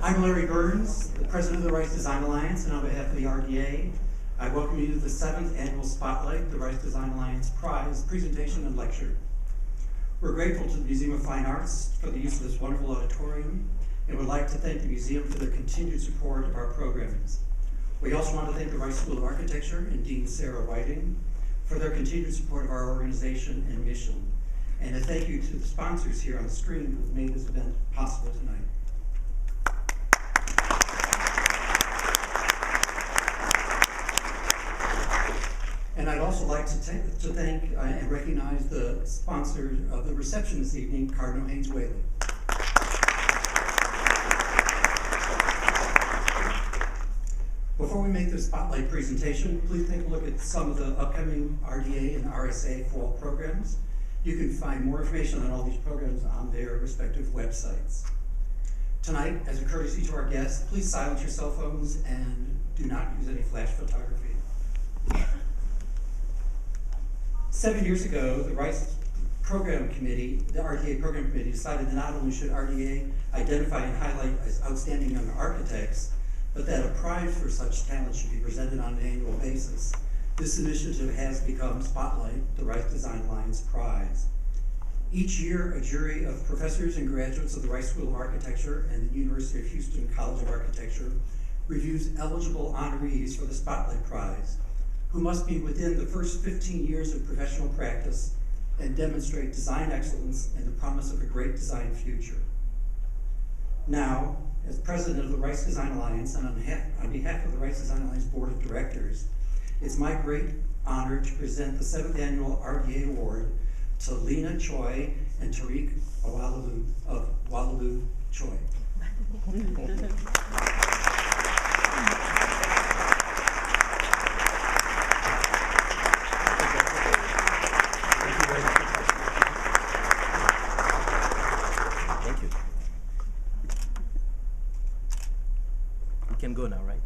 I'm Larry Burns, the president of the Rice Design Alliance, and on behalf of the RDA, I welcome you to the 7th Annual Spotlight, the Rice Design Alliance Prize presentation and lecture. We're grateful to the Museum of Fine Arts for the use of this wonderful auditorium, and would like to thank the museum for their continued support of our programs. We also want to thank the Rice School of Architecture and Dean Sarah Whiting for their continued support of our organization and mission. And a thank you to the sponsors here on the screen who have made this event possible tonight. And I'd also like to thank and recognize the sponsor of the reception this evening, Cardinal Haynes Whaley. Before we make the spotlight presentation, please take a look at some of the upcoming RDA and RSA fall programs. You can find more information on all these programs on their respective websites. Tonight, as a courtesy to our guests, please silence your cell phones and do not use any flash photography. 7 years ago, the Rice Program Committee, the RDA Program Committee, decided that not only should RDA identify and highlight as outstanding young architects, but that a prize for such talent should be presented on an annual basis. This initiative has become Spotlight, the Rice Design Alliance Prize. Each year, a jury of professors and graduates of the Rice School of Architecture and the University of Houston College of Architecture reviews eligible honorees for the Spotlight Prize, who must be within the first 15 years of professional practice and demonstrate design excellence and the promise of a great design future. Now, as president of the Rice Design Alliance and on behalf of the Rice Design Alliance Board of Directors, it's my great honor to present the 7th Annual RDA Award to Linna and Tarik of Oualalou+Choi. Can go now, right?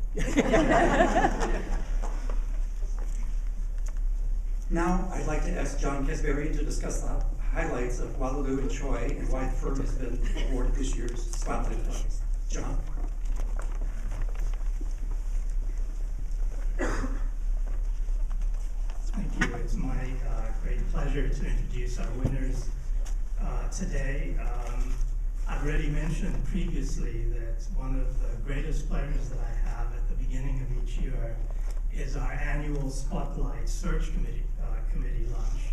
Now, I'd like to ask John Kesberian to discuss the highlights of Oualalou+Choi and why the firm has been awarded this year's Spotlight Prize. John? Thank you. It's my great pleasure to introduce our winners today. I've already mentioned previously that one of the greatest pleasures that I have at the beginning of each year is our annual Spotlight Search Committee lunch,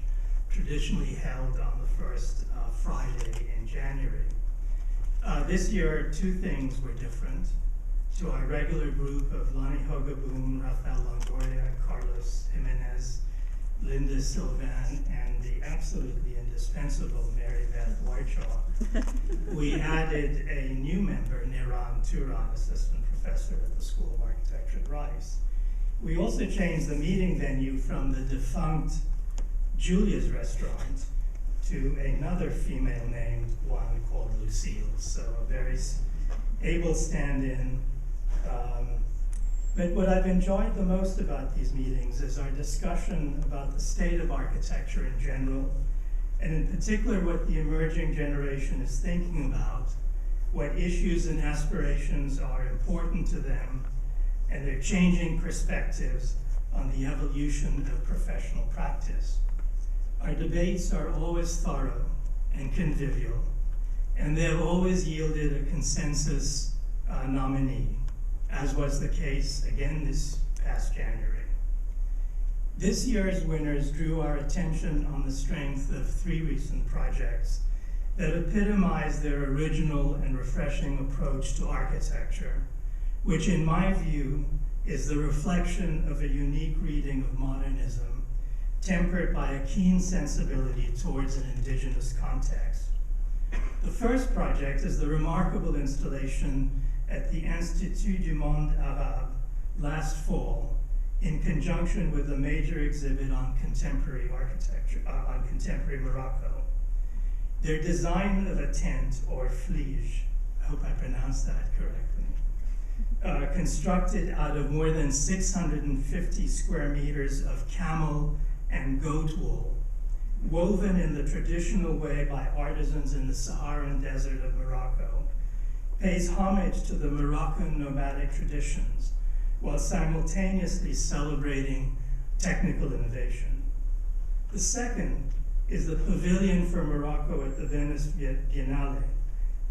traditionally held on the first Friday in January. This year, two things were different. To our regular group of Lonnie Hogaboom, Rafael Longoria, Carlos Jimenez, Linda Sylvan, and the absolutely indispensable Mary Beth Warchaw, we added a new member, Niran Turan, assistant professor at the School of Architecture at Rice. We also changed the meeting venue from the defunct Julia's Restaurant to another female named one called Lucille, so a very able stand-in. But what I've enjoyed the most about these meetings is our discussion about the state of architecture in general, and in particular what the emerging generation is thinking about, what issues and aspirations are important to them, and their changing perspectives on the evolution of professional practice. Our debates are always thorough and convivial, and they have always yielded a consensus nominee, as was the case again this past January. This year's winners drew our attention on the strength of three recent projects that epitomize their original and refreshing approach to architecture, which in my view is the reflection of a unique reading of modernism, tempered by a keen sensibility towards an indigenous context. The first project is the remarkable installation at the Institut du Monde Arabe last fall, in conjunction with a major exhibit on contemporary architecture, on contemporary Morocco. Their design of a tent, or flege, I hope I pronounced that correctly, constructed out of more than 650 square meters of camel and goat wool, woven in the traditional way by artisans in the Saharan desert of Morocco, pays homage to the Moroccan nomadic traditions while simultaneously celebrating technical innovation. The second is the Pavilion for Morocco at the Venice Biennale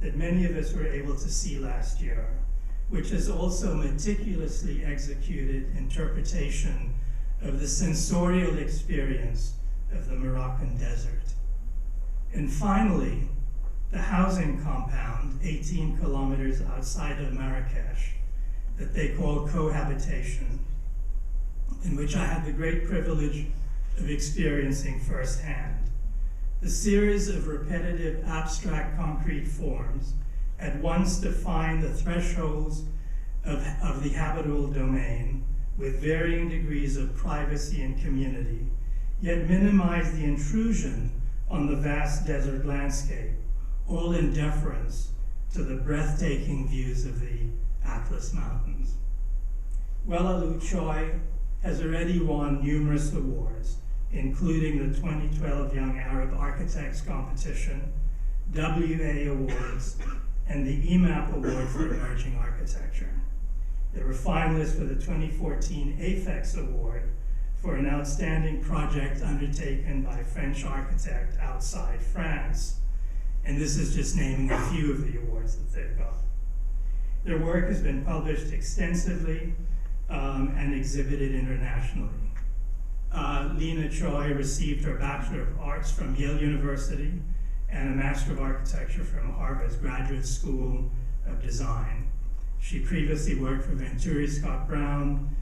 that many of us were able to see last year, which has also meticulously executed interpretation of the sensorial experience of the Moroccan desert. And finally, the housing compound 18 kilometers outside of Marrakesh that they call Cohabitation, in which I had the great privilege of experiencing firsthand. The series of repetitive abstract concrete forms at once define the thresholds of the habitable domain with varying degrees of privacy and community, yet minimize the intrusion on the vast desert landscape, all in deference to the breathtaking views of the Atlas Mountains. OUALALOUX+Choi has already won numerous awards, including the 2012 Young Arab Architects Competition, WA Awards, and the EMAP Award for Emerging Architecture. They were finalists for the 2014 AFEX Award for an outstanding project undertaken by a French architect outside France. And this is just naming a few of the awards that they've got. Their work has been published extensively and exhibited internationally. Linna Choi received her Bachelor of Arts from Yale University and a Master of Architecture from Harvard's Graduate School of Design. She previously worked for Venturi Scott Brown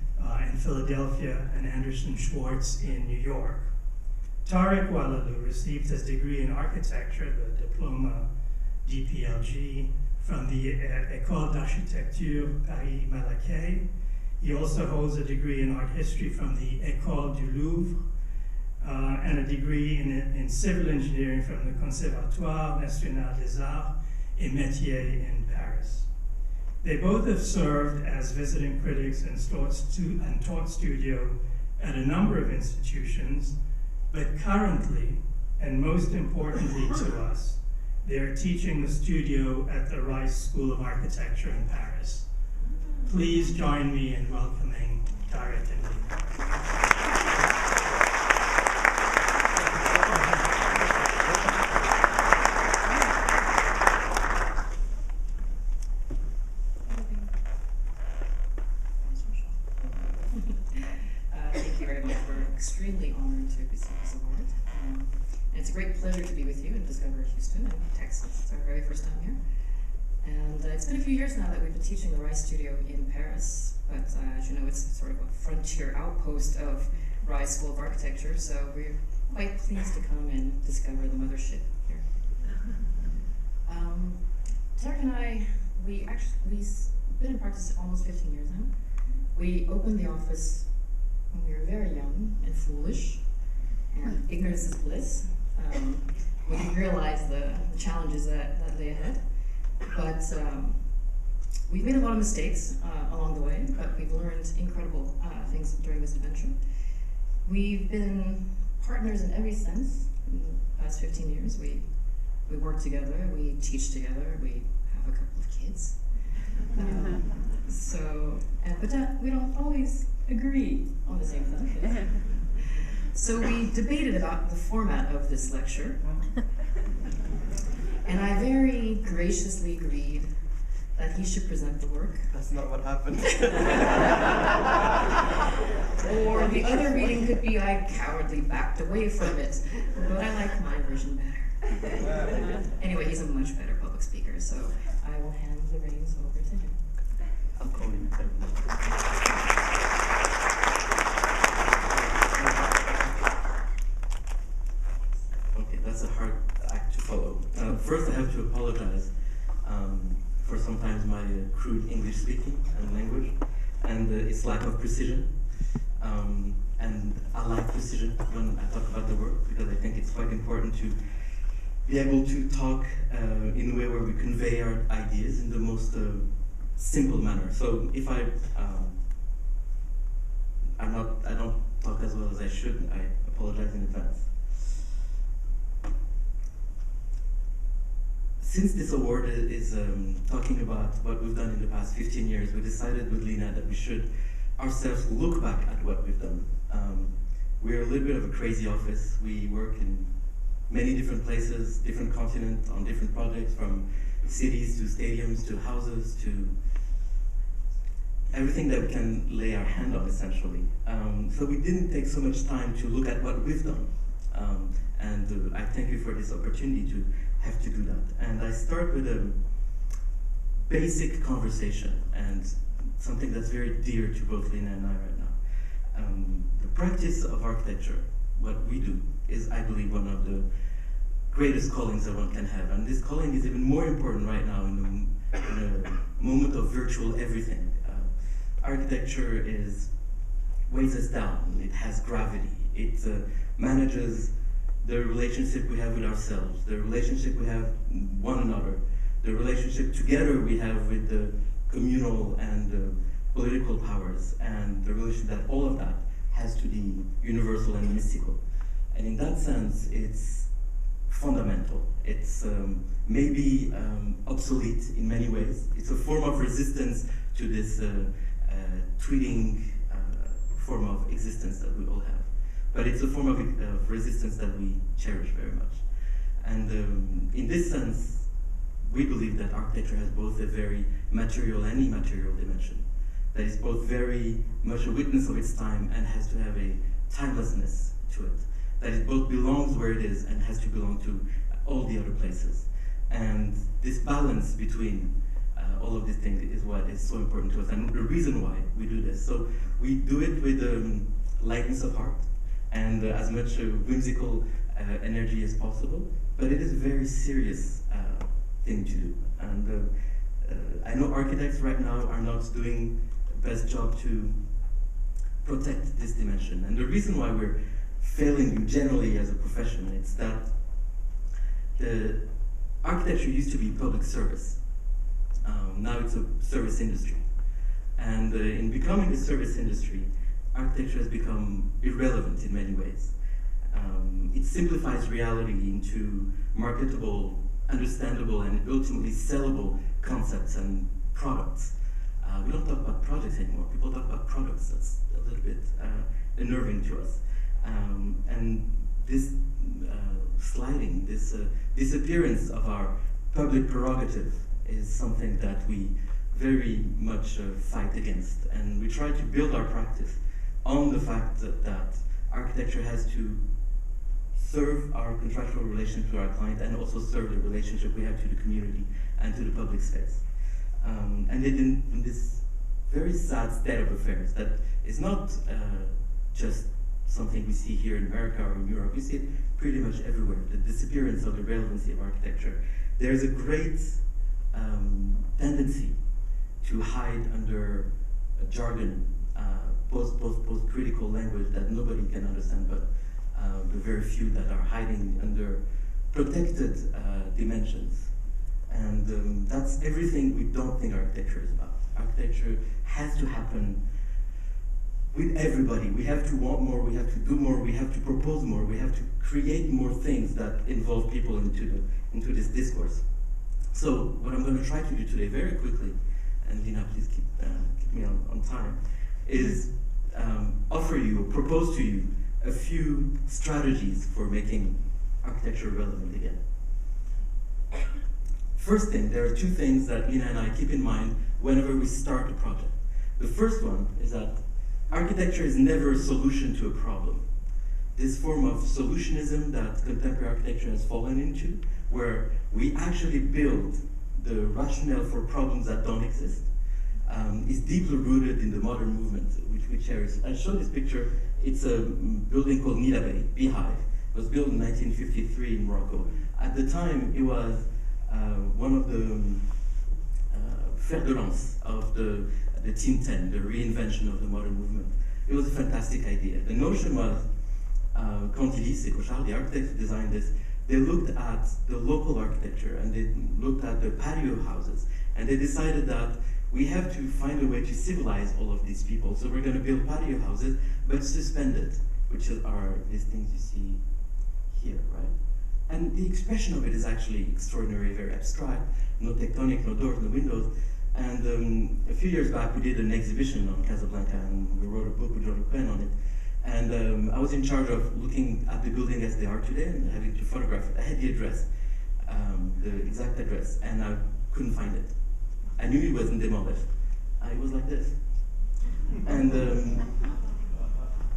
in Philadelphia and Anderson Schwartz in New York. Tarik Oualalou received his degree in architecture, the diploma DPLG, from the École d'Architecture Paris-Malaquais. He also holds a degree in art history from the École du Louvre and a degree in civil engineering from the Conservatoire National des Arts et Métiers in Paris. They both have served as visiting critics and taught studio at a number of institutions, but currently, and most importantly to us, they are teaching the studio at the Rice School of Architecture in Paris. Please join me in welcoming Tarik and Linna. Thank you very much. We're extremely honored to receive this award. And it's a great pleasure to be with you and discover Houston and Texas. It's our very first time here. And it's been a few years now that we've been teaching the Rice Studio in Paris, but as you know, it's sort of a frontier outpost of Rice School of Architecture, so we're quite pleased to come and discover the mothership here. Tarik and I, we've been in practice almost 15 years now. We opened the office when we were very young and foolish, and ignorance is bliss. We didn't realize the challenges that lay ahead. But we've made a lot of mistakes along the way, but we've learned incredible things during this adventure. We've been partners in every sense in the past 15 years. We work together, we teach together, we have a couple of kids. But we don't always agree on the same thing. So we debated about the format of this lecture. And I very graciously agreed that he should present the work. That's not what happened. Or the other reading could be I cowardly backed away from it. But I like my version better. Anyway, he's a much better public speaker, so I will hand the reins over to him. I'll call him. Okay, that's a hard act to follow. First, I have to apologize for sometimes my crude English speaking and language, and its lack of precision. And I like precision when I talk about the work, because I think it's quite important to be able to talk in a way where we convey our ideas in the most simple manner. So if I don't talk as well as I should, I apologize in advance. since this award is talking about what we've done in the past 15 years, we decided with Linna that we should ourselves look back at what we've done. We're a little bit of a crazy office. We work in many different places, different continents, on different projects, from cities to stadiums to houses to everything that we can lay our hand on, essentially. So we didn't take so much time to look at what we've done. And I thank you for this opportunity to have to do that. And I start with a basic conversation and something that's very dear to both Linna and I right now. The practice of architecture, what we do, is, I believe, one of the greatest callings that one can have. And this calling is even more important right now in a moment of virtual everything. Architecture weighs us down. It has gravity. It manages the relationship we have with ourselves, the relationship we have with one another, the relationship together we have with the communal and political powers, and the relation that all of that has to the universal and mystical. And in that sense, it's fundamental. It's maybe obsolete in many ways. It's a form of resistance to this tweeting form of existence that we all have. But it's a form of resistance that we cherish very much. And in this sense, we believe that architecture has both a very material and immaterial dimension. That is both very much a witness of its time and has to have a timelessness to it. That it both belongs where it is and has to belong to all the other places. And this balance between all of these things is what is so important to us, and the reason why we do this. So we do it with lightness of heart and as much whimsical energy as possible, but it is a very serious thing to do. And I know architects right now are not doing the best job to protect this dimension. And the reason why we're failing generally as a profession is that the architecture used to be public service. Now it's a service industry. And in becoming a service industry, architecture has become irrelevant in many ways. It simplifies reality into marketable, understandable, and ultimately sellable concepts and products. We don't talk about projects anymore. People talk about products. That's a little bit unnerving to us. And this sliding, this disappearance of our public prerogative is something that we very much fight against. And we try to build our practice on the fact that architecture has to serve our contractual relationship to our client and also serve the relationship we have to the community and to the public space. And in this very sad state of affairs that is not just something we see here in America or in Europe, we see it pretty much everywhere, the disappearance of the relevancy of architecture. There's a great tendency to hide under a jargon, post-critical language that nobody can understand, but the very few that are hiding under protected dimensions. And that's everything we don't think architecture is about. Architecture has to happen with everybody. We have to want more, we have to do more, we have to propose more, we have to create more things that involve people into this discourse. So what I'm going to try to do today very quickly, and Linna, please keep me on time, is offer you, or propose to you, a few strategies for making architecture relevant again. First thing, there are two things that Linna and I keep in mind whenever we start a project. The first one is that architecture is never a solution to a problem. This form of solutionism that contemporary architecture has fallen into, where we actually build the rationale for problems that don't exist, is deeply rooted in the modern movement, which we cherish. I show this picture. It's a building called Nidabé, Beehive. It was built in 1953 in Morocco. At the time, it was one of the fer de lance of the Team 10, the reinvention of the modern movement. It was a fantastic idea. The notion was, Cantilis et Cochard, the architects who designed this, they looked at the local architecture and they looked at the patio houses, and they decided that we have to find a way to civilize all of these people. So we're going to build patio houses, but suspended, which are these things you see here, right? And the expression of it is actually extraordinary, very abstract, no tectonic, no doors, no windows. And a few years back, we did an exhibition on Casablanca, and we wrote a book with Jean-Luc Cohen on it. And I was in charge of looking at the building as they are today and having to photograph it. I had the address, the exact address, and I couldn't find it. I knew it wasn't demolished. It was like this. And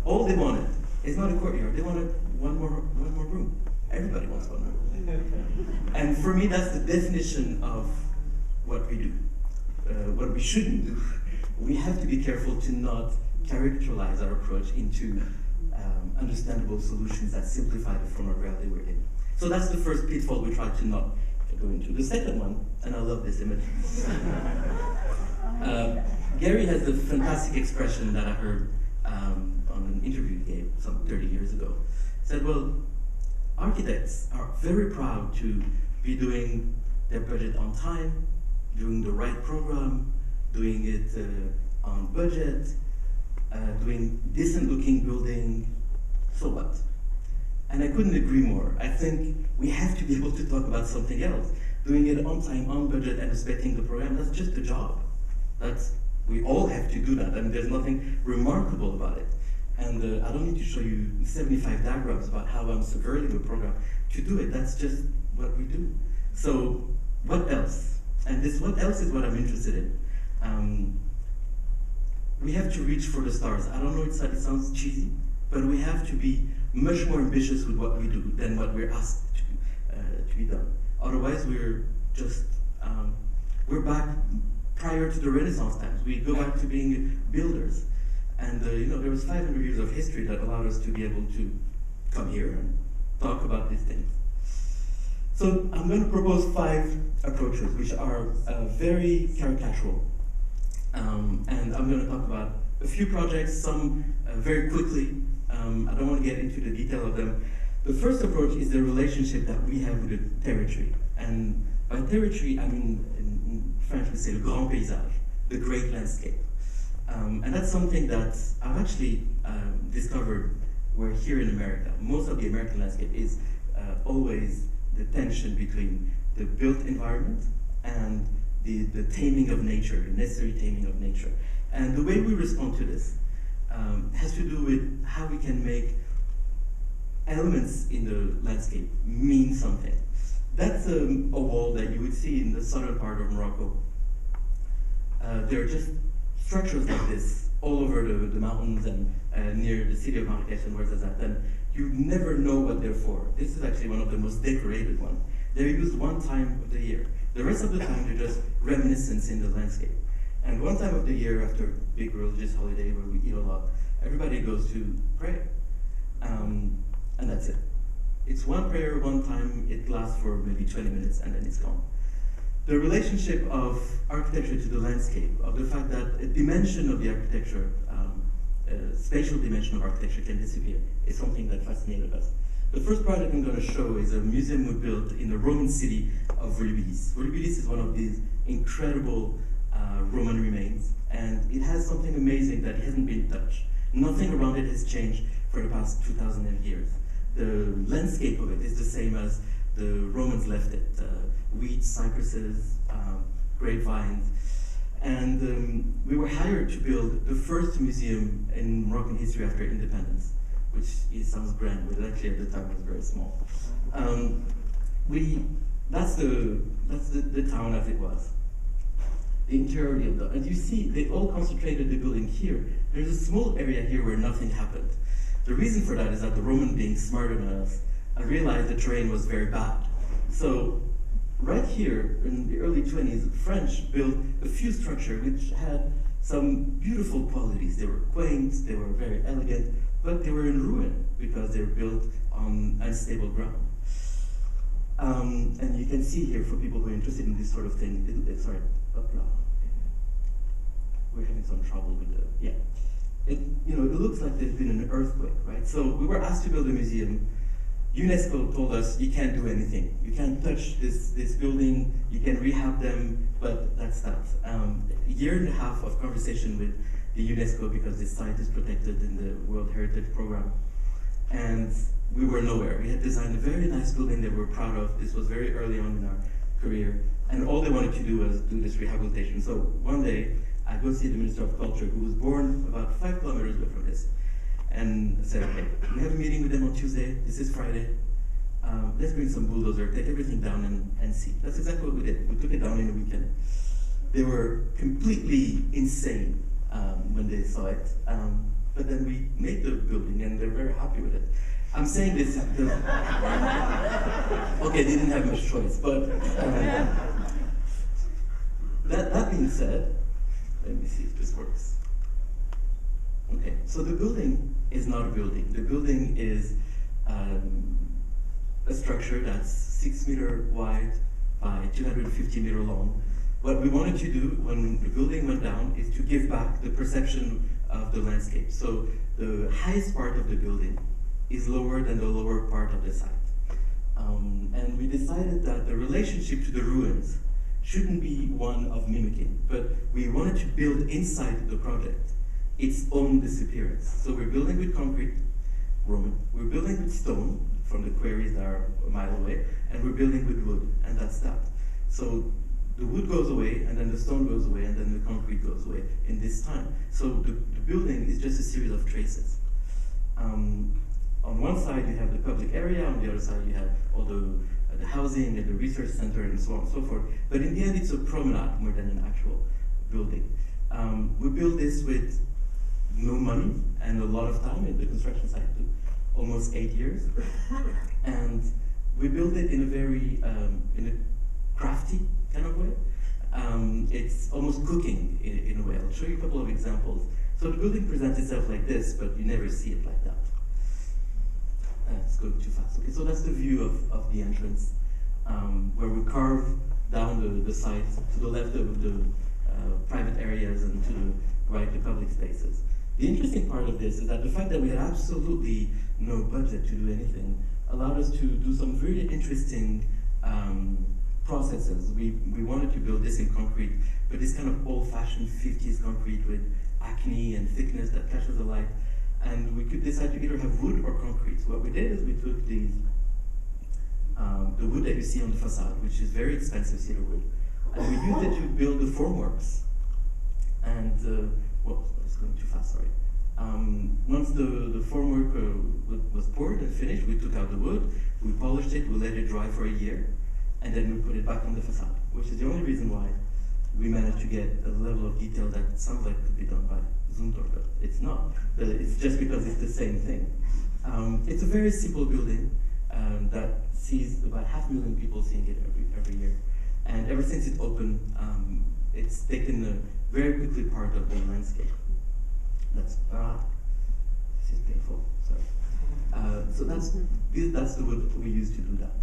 all they wanted is not a courtyard. They wanted one more room. Everybody wants one more room. And for me, that's the definition of what we do, what we shouldn't do. We have to be careful to not characterize our approach into understandable solutions that simplify the form of reality we're in. So that's the first pitfall we try to not go into. The second one, and I love this image. Gary has a fantastic expression that I heard on an interview he gave some 30 years ago. He said, well, architects are very proud to be doing their budget on time, doing the right program, doing it on budget, doing decent looking building, so what? And I couldn't agree more. I think we have to be able to talk about something else. Doing it on time, on budget, and respecting the program, that's just a job. We all have to do that. I mean, there's nothing remarkable about it. And I don't need to show you 75 diagrams about how I'm subverting the program to do it. That's just what we do. So what else? And this what else is what I'm interested in. We have to reach for the stars. I don't know, it sounds cheesy, but we have to be much more ambitious with what we do than what we're asked to be done. Otherwise, we're just, we're back prior to the Renaissance times. We go back to being builders. And there was 500 years of history that allowed us to be able to come here and talk about these things. So I'm going to propose 5 approaches, which are very caricatural. And I'm going to talk about a few projects, some very quickly. I don't want to get into the detail of them. The first approach is the relationship that we have with the territory. And by territory, I mean, in French we say le grand paysage, the great landscape. And that's something that I've actually discovered where here in America, most of the American landscape is always the tension between the built environment and the taming of nature, the necessary taming of nature. And the way we respond to this has to do with how we can make elements in the landscape mean something. That's a wall that you would see in the southern part of Morocco. There are just structures like this all over the mountains and near the city of Marrakech and where that's at. And you never know what they're for. This is actually one of the most decorated ones. They're used one time of the year. The rest of the time, they're just reminiscence in the landscape. And one time of the year, after a big religious holiday where we eat a lot, everybody goes to pray. And that's it. It's one prayer, one time, it lasts for maybe 20 minutes, and then it's gone. The relationship of architecture to the landscape, of the fact that a dimension of the architecture, spatial dimension of architecture can disappear, is something that fascinated us. The first project I'm going to show is a museum we built in the Roman city of Volubilis. Volubilis is one of these incredible Roman remains, and it has something amazing that hasn't been touched. Nothing around it has changed for the past 2,000 years. The landscape of it is the same as the Romans left it. Wheat, cypresses, grapevines. And we were hired to build the first museum in Moroccan history after independence, which sounds grand, but actually at the time was very small. That's the town as it was. The interior of the, and you see, they all concentrated the building here. There's a small area here where nothing happened. The reason for that is that the Roman, being smarter than us, realized the terrain was very bad. So right here in the early 20s, the French built a few structures which had some beautiful qualities. They were quaint, they were very elegant, but they were in ruin because they were built on unstable ground. And you can see here, for people who are interested in this sort of thing, we're having some trouble with the, yeah. It looks like there's been an earthquake, right? So we were asked to build a museum. UNESCO told us you can't do anything. You can't touch this building, you can rehab them, but that's that. A year and a half of conversation with the UNESCO because this site is protected in the World Heritage Program. And we were nowhere. We had designed a very nice building that we were proud of. This was very early on in our career. And all they wanted to do was do this rehabilitation. So one day, I go see the Minister of Culture, who was born about 5 kilometers away from this, and said, okay, we have a meeting with them on Tuesday. This is Friday. Let's bring some bulldozer, take everything down and see. That's exactly what we did. We took it down in a weekend. They were completely insane when they saw it. But then we made the building and they're very happy with it. I'm saying this because, okay, they didn't have much choice, but that being said, let me see if this works. Okay, so the building is not a building. The building is a structure that's 6 meters wide by 250 meters long. What we wanted to do when the building went down is to give back the perception of the landscape. So the highest part of the building is lower than the lower part of the site. And we decided that the relationship to the ruins shouldn't be one of mimicking, but we wanted to build inside the project its own disappearance. So we're building with concrete, Roman. We're building with stone from the quarries that are a mile away, and we're building with wood, and that's that. So the wood goes away, and then the stone goes away, and then the concrete goes away in this time. So the building is just a series of traces. On one side, you have the public area, on the other side, you have all the housing and the research center and so on and so forth. But in the end, it's a promenade more than an actual building. We built this with no money and a lot of time. The construction site took almost 8 years. And we built it in a very, in a crafty kind of way. It's almost cooking in a way. I'll show you a couple of examples. So the building presents itself like this, but you never see it like that. It's going too fast. Okay, so that's the view of the entrance, where we carve down the site to the left of the private areas and to the right, the public spaces. The interesting part of this is that the fact that we had absolutely no budget to do anything allowed us to do some really interesting processes. We wanted to build this in concrete, but this kind of old-fashioned 50s concrete with acne and thickness that catches the light. And we could decide to either have wood or concrete. So what we did is we took these, the wood that you see on the facade, which is very expensive cedar wood, and we used it to build the formworks. And, well, it's going too fast, sorry. Once the formwork was poured and finished, we took out the wood, we polished it, we let it dry for a year, and then we put it back on the facade, which is the only reason why we managed to get a level of detail that sounds like could be done by Zumthor, but it's not. It's just because it's the same thing. It's a very simple building that sees about 500,000 people seeing it every year. And ever since it opened, it's taken a very quickly part of the landscape. This is painful, sorry. So that's the wood we use to do that.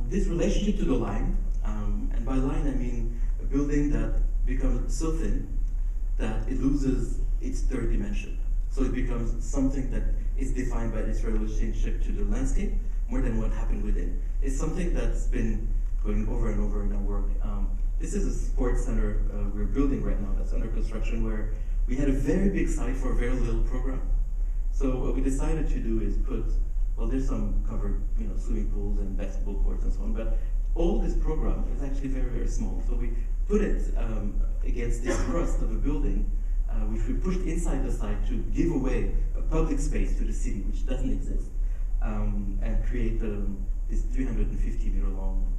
This relationship to the line, and by line I mean a building that becomes so thin that it loses its third dimension. So it becomes something that is defined by this relationship to the landscape more than what happened within. It's something that's been going over and over in our work. This is a sports center we're building right now that's under construction, where we had a very big site for a very little program. So what we decided to do is put, well, there's some covered, swimming pools and basketball courts and so on, but all this program is actually very, very small. So we put it against this crust of a building, which we pushed inside the site to give away a public space to the city, which doesn't exist, and create this 350 meter long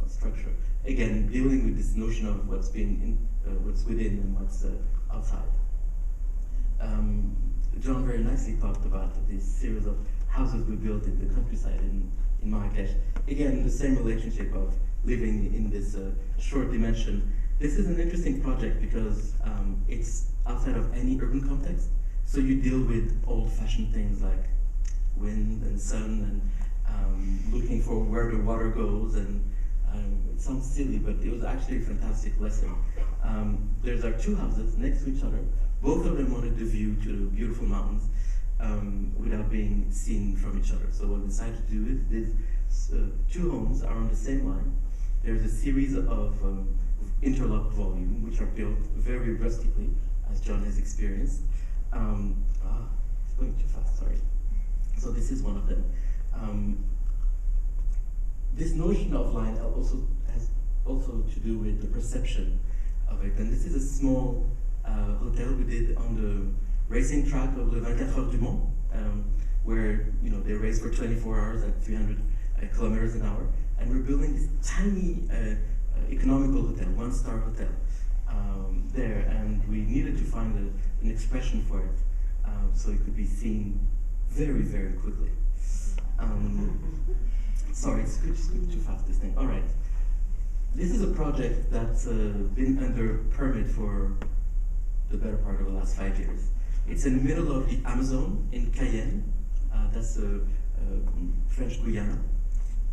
structure. Again, dealing with this notion of what's within and what's outside. John very nicely talked about this series of houses we built in the countryside in Marrakesh. Again, the same relationship of living in this short dimension. This is an interesting project because it's outside of any urban context. So you deal with old-fashioned things like wind and sun and looking for where the water goes. And it sounds silly, but it was actually a fantastic lesson. There's our two houses next to each other. Both of them wanted the view to the beautiful mountains without being seen from each other. So what we decided to do is these two homes are on the same line. There's a series of interlocked volume, which are built very rustically, as John has experienced. going too fast, sorry. So this is one of them. This notion of line also has to do with the perception of it. And this is a small hotel we did on the racing track of the 24 Heures du Mans, where they race for 24 hours at 300 kilometers an hour. And we're building this tiny economical hotel, one-star hotel there, and we needed to find an expression for it so it could be seen very, very quickly. Sorry, it's too fast, this thing. All right. This is a project that's been under permit for the better part of the last 5 years. It's in the middle of the Amazon in Cayenne. That's French Guyana.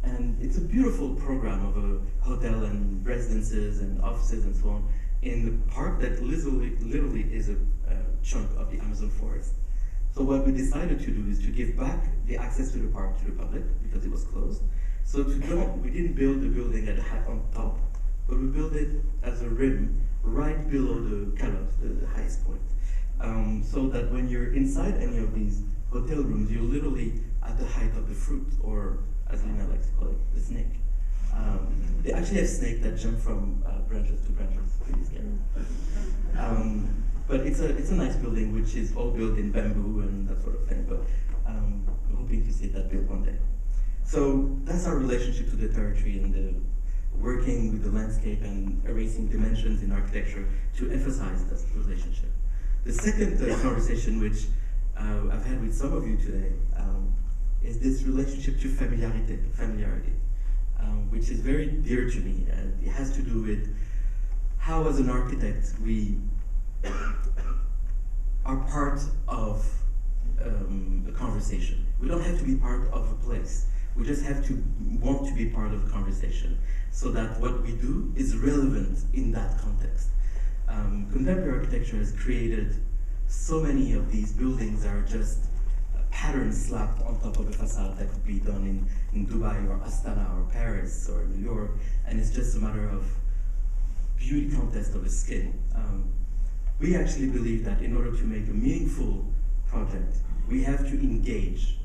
And it's a beautiful program of a hotel and residences and offices and so on in the park that literally is a chunk of the Amazon forest. So what we decided to do is to give back the access to the park to the public because it was closed. So we didn't build the building at on top, but we built it as a rim right below the calotte, the highest point. So that when you're inside any of these hotel rooms, you're literally at the height of the fruit, or as Linna likes to call it, the snake. They actually have snakes that jump from branches to branches, pretty scary. But it's a nice building, which is all built in bamboo and that sort of thing, but I'm hoping to see that built one day. So that's our relationship to the territory and the working with the landscape and erasing dimensions in architecture to emphasize that relationship. The second conversation, which I've had with some of you today, is this relationship to familiarity, which is very dear to me. And it has to do with how, as an architect, we are part of a conversation. We don't have to be part of a place. We just have to want to be part of a conversation so that what we do is relevant in that context. Contemporary architecture has created so many of these buildings that are just patterns slapped on top of a facade that could be done in Dubai or Astana or Paris or New York, and it's just a matter of beauty contest of the skin. We actually believe that in order to make a meaningful project, we have to engage,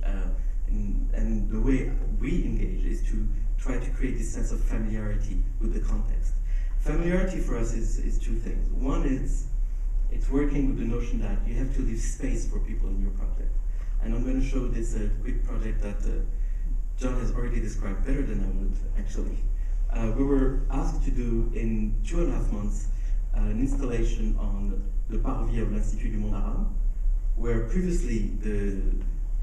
and the way we engage is to try to create this sense of familiarity with the context. Familiarity for us is two things. One is, it's working with the notion that you have to leave space for people in your project. And I'm going to show this quick project that John has already described better than I would, actually. We were asked to do in 2.5 months an installation on the parvis of l'Institut du Monde Arabe, where previously the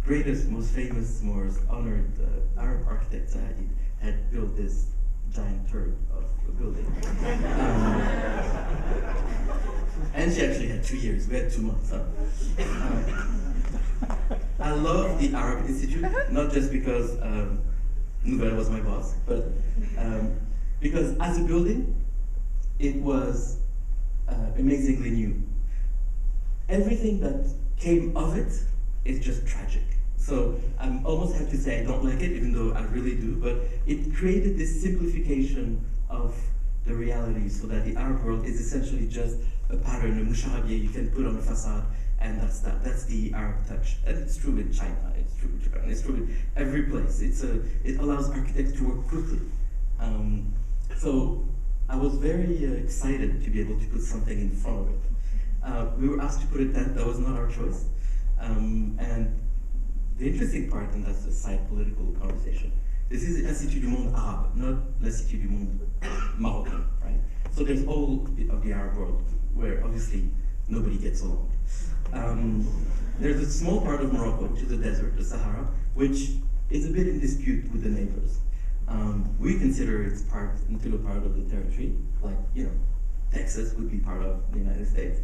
greatest, most famous, most honored Arab architect had built this giant turd of a building. And she actually had 2 years, we had 2 months. I love the Arab Institute, not just because Nouvelle was my boss, but because as a building, it was amazingly new. Everything that came of it is just tragic. So I almost have to say I don't like it, even though I really do, but it created this simplification of the reality so that the Arab world is essentially just a pattern, a moucharabier you can put on a facade, and that's that. That's the Arab touch. And it's true in China, it's true in Japan, it's true in every place. It allows architects to work quickly. So I was very excited to be able to put something in front of it. We were asked to put a tent, that was not our choice. And the interesting part, and that's a side political conversation, this is the Institut du Monde Arabe, not l'Institut du Monde Marocain, right? So there's all of the Arab world where obviously nobody gets along. There's a small part of Morocco, which is the desert, the Sahara, which is a bit in dispute with the neighbors. We consider it's still a part of the territory, like, Texas would be part of the United States.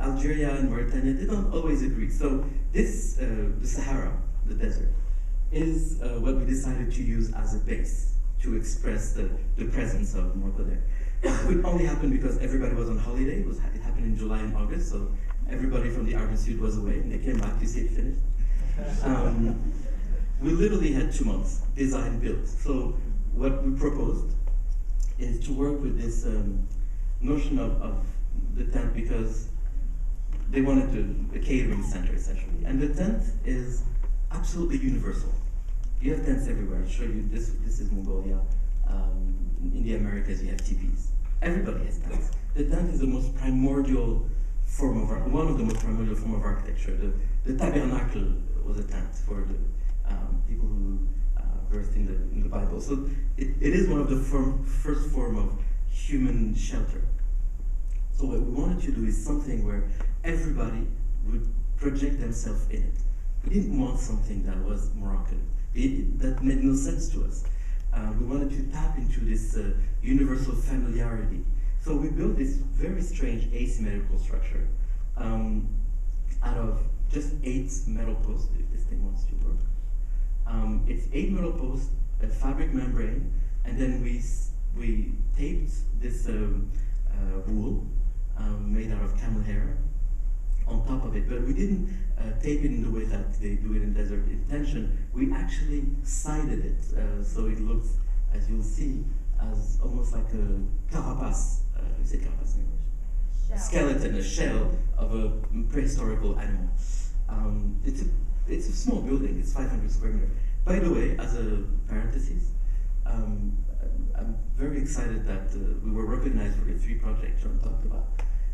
Algeria and Mauritania, they don't always agree. So this, the Sahara, the desert, is what we decided to use as a base to express the presence of Morocco there. It could only happen because everybody was on holiday. It happened in July and August, so everybody from the Arab Institute was away, and they came back to see it finished. We literally had 2 months, design, build. So what we proposed is to work with this notion of the tent, because they wanted a catering center essentially. And the tent is absolutely universal. You have tents everywhere. I'll show you, this is Mongolia. In the Americas, you have teepees. Everybody has tents. The tent is the most primordial form of one of the most primordial form of architecture. The tabernacle was a tent for the people who versed in the Bible. So it is one of the first form of human shelter. So what we wanted to do is something where everybody would project themselves in it. We didn't want something that was Moroccan. That made no sense to us. We wanted to tap into this universal familiarity. So we built this very strange asymmetrical structure out of just 8 metal posts, if this thing wants to work. It's 8 metal posts, a fabric membrane, and then we taped this wool made out of camel hair on top of it, but we didn't tape it in the way that they do it in desert intention. We actually sided it, so it looks, as you'll see, as almost like a carapace. You say carapace in English? Skeleton, a shell of a prehistorical animal. It's a small building. It's 500 square meters. By the way, as a parenthesis, I'm very excited that we were recognized for the 3 projects John talked about.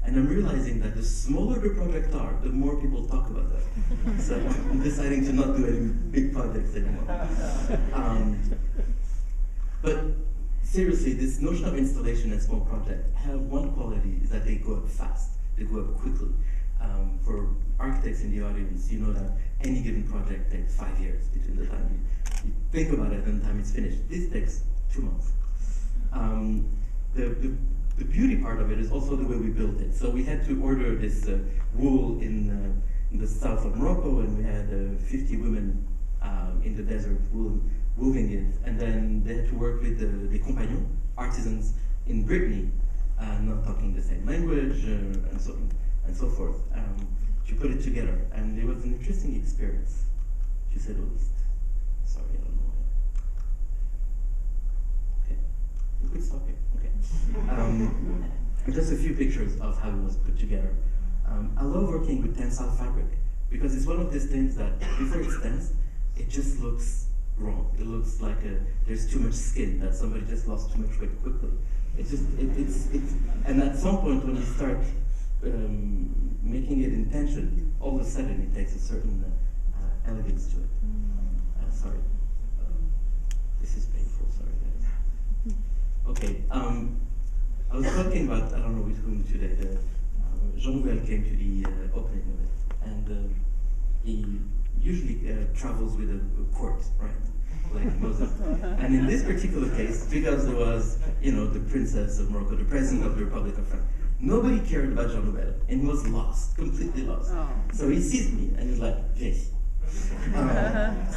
And I'm realizing that the smaller the projects are, the more people talk about them. So I'm deciding to not do any big projects anymore. But seriously, this notion of installation and small project have one quality, is that they go up fast. They go up quickly. For architects in the audience, you know that any given project takes 5 years between the time you think about it and the time it's finished. This takes 2 months. The beauty part of it is also the way we built it. So we had to order this wool in the south of Morocco, and we had 50 women in the desert weaving it. And then they had to work with the compagnons, artisans in Brittany, not talking the same language, and so forth, to put it together. And it was an interesting experience, to say the least. Sorry, I don't know why. Okay, we could stop here. Okay. Just a few pictures of how it was put together. I love working with tensile fabric because it's one of these things that before it's tensed, it just looks wrong. It looks like there's too much skin, that somebody just lost too much weight quickly. And at some point when you start making it in tension, all of a sudden it takes a certain elegance to it. Sorry. This is painful, sorry guys. Okay, I was talking about, I don't know with whom today, Jean Nouvel came to the opening of it, and he usually travels with a court, right? Like Moses. And in this particular case, because there was, the Princess of Morocco, the President of the Republic of France, nobody cared about Jean Nouvel, and he was lost, completely lost. Oh. So he sees me, and he's like, yes.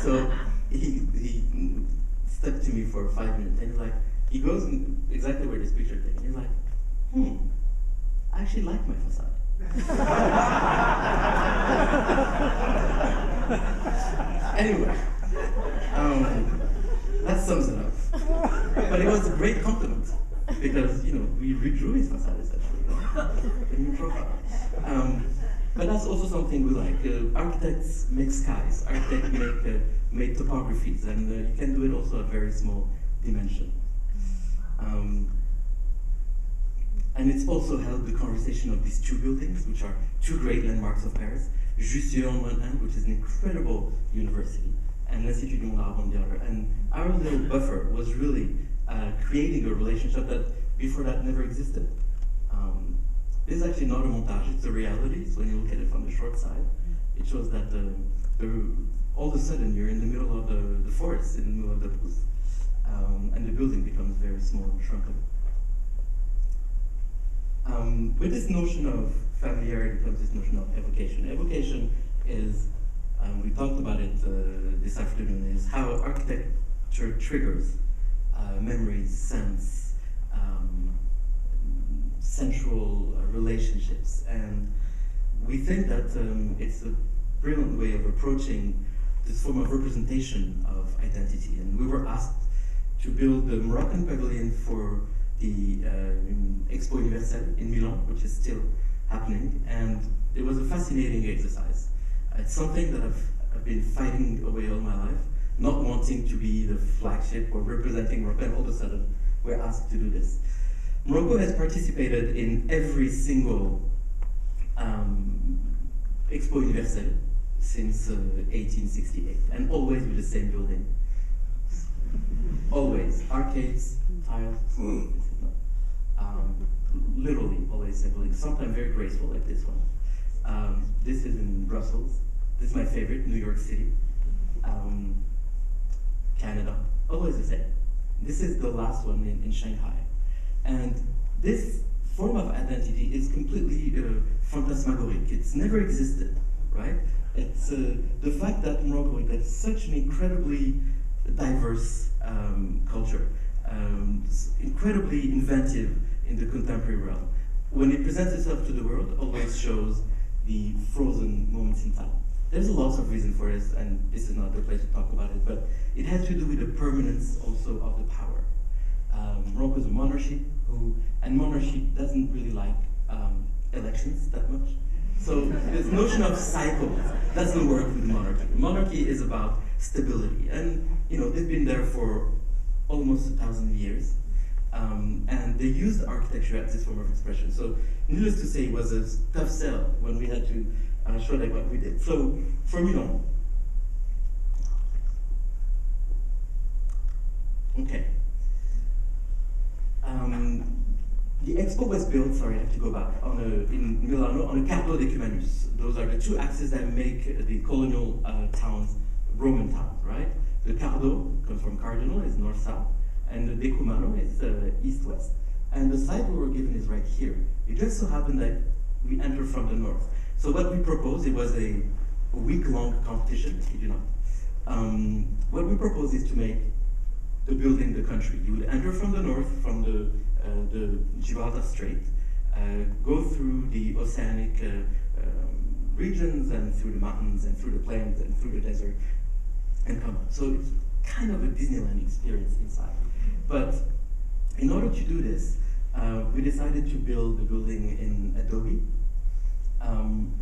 So he stuck to me for 5 minutes, and he's like, he goes in exactly where this picture thing. He's like, I actually like my facade. Anyway, that sums it up. But it was a great compliment because we redrew his facade essentially, a new profile. But that's also something we like. Architects make skies. Architects make topographies, and you can do it also at very small dimension. And it's also held the conversation of these 2 buildings, which are 2 great landmarks of Paris. Jussieu on one end, which is an incredible university, and l'Institut du Monde Arabe on the other. And our little buffer was really creating a relationship that before that never existed. This is actually not a montage, it's a reality. So when you look at it from the short side, it shows that all of a sudden you're in the middle of the forest, in the middle of the booth. And the building becomes very small and shrunken. With this notion of familiarity comes this notion of evocation. Evocation is, we talked about it this afternoon, is how architecture triggers memories, sense, sensual relationships. And we think that it's a brilliant way of approaching this form of representation of identity. And we were asked to build the Moroccan pavilion for the Expo Universelle in Milan, which is still happening, and it was a fascinating exercise. It's something that I've been fighting away all my life, not wanting to be the flagship or representing Morocco, and all of a sudden we're asked to do this. Morocco has participated in every single Expo Universelle since 1868, and always with the same building. Always. Arcades, tiles, literally always same building. Sometimes very graceful, like this one. This is in Brussels. This is my favorite, New York City. Canada, always the same. This is the last one in Shanghai. And this form of identity is completely phantasmagoric. It's never existed, right? It's the fact that Morocco is such an incredibly diverse culture, incredibly inventive in the contemporary realm. When it presents itself to the world, always shows the frozen moments in time. There's lots of reason for this, and this is not the place to talk about it, but it has to do with the permanence also of the power. Morocco is a monarchy, and monarchy doesn't really like elections that much. So this notion of cycles doesn't work with monarchy. Monarchy is about stability, and they've been there for almost 1,000 years, and they used architecture as this form of expression. So needless to say, it was a tough sell when we had to show them what we did. So for Milan, okay. The expo was built, sorry, I have to go back, in Milano on a Cardo Decumanus. Those are the two axes that make the colonial towns, Roman towns, right? The Cardo comes from cardinal, is north-south, and the Decumano is east-west. And the site we were given is right here. It just so happened that we enter from the north. So what we proposed, it was a week-long competition, did you know? What we proposed is to make the building the country. You would enter from the north, from the Gibraltar Strait, go through the oceanic regions and through the mountains and through the plains and through the desert and come up. So it's kind of a Disneyland experience inside. But in order to do this, we decided to build the building in Adobe,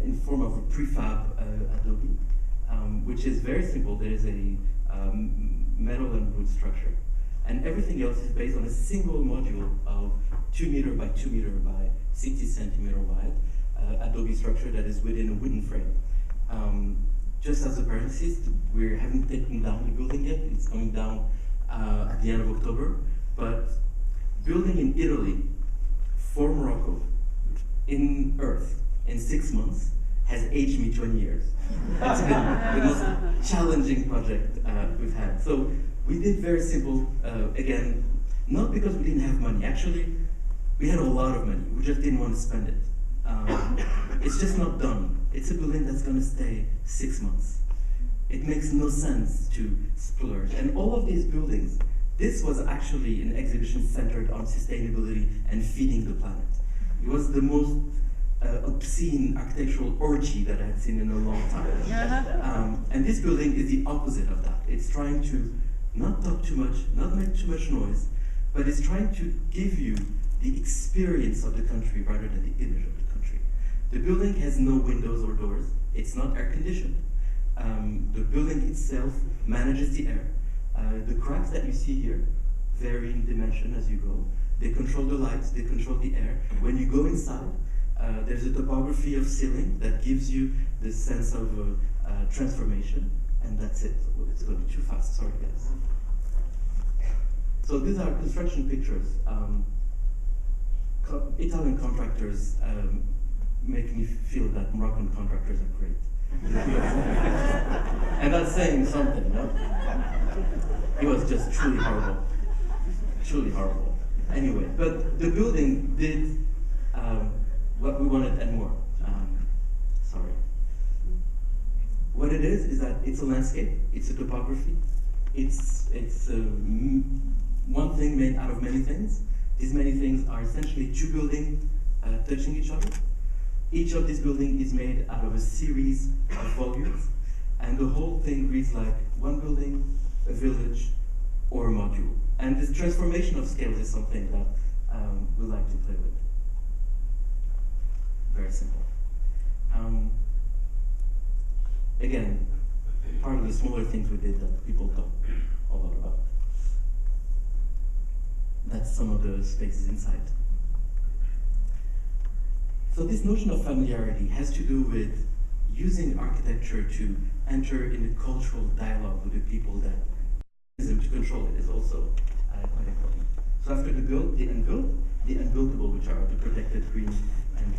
in form of a prefab Adobe, which is very simple. There's a metal and wood structure, and everything else is based on a single module of 2 meter by 2 meter by 60 centimeter wide Adobe structure that is within a wooden frame. Just as a parenthesis, we haven't taken down the building yet. It's coming down at the end of October. But building in Italy for Morocco in earth in 6 months has aged me 20 years. It's been the most challenging project we've had. So we did very simple, again, not because we didn't have money. Actually, we had a lot of money. We just didn't want to spend it. It's just not done. It's a building that's going to stay 6 months. It makes no sense to splurge. And all of these buildings, this was actually an exhibition centered on sustainability and feeding the planet. It was the most obscene architectural orgy that I had seen in a long time. And this building is the opposite of that. It's trying to not talk too much, not make too much noise, but it's trying to give you the experience of the country rather than the image of the country. The building has no windows or doors. It's not air conditioned. The building itself manages the air. The cracks that you see here vary in dimension as you go. They control the lights, they control the air. When you go inside, there's a topography of ceiling that gives you the sense of transformation, and that's it. It's going too fast, sorry guys. So these are construction pictures. Italian contractors make me feel that Moroccan contractors are great. And that's saying something, no? It was just truly horrible. Truly horrible. Anyway, but the building did what we wanted and more. Sorry. What it is that it's a landscape, it's a topography, it's one thing made out of many things. These many things are essentially two buildings touching each other. Each of these buildings is made out of a series of volumes, and the whole thing reads like one building, a village, or a module. And this transformation of scales is something that we like to play with. very simple. Again, part of the smaller things we did that people talk a lot about. That's some of the spaces inside. So this notion of familiarity has to do with using architecture to enter in a cultural dialogue with the people that to control it is also quite important. So after the built, the unbuilt, the unbuildable, which are the protected green and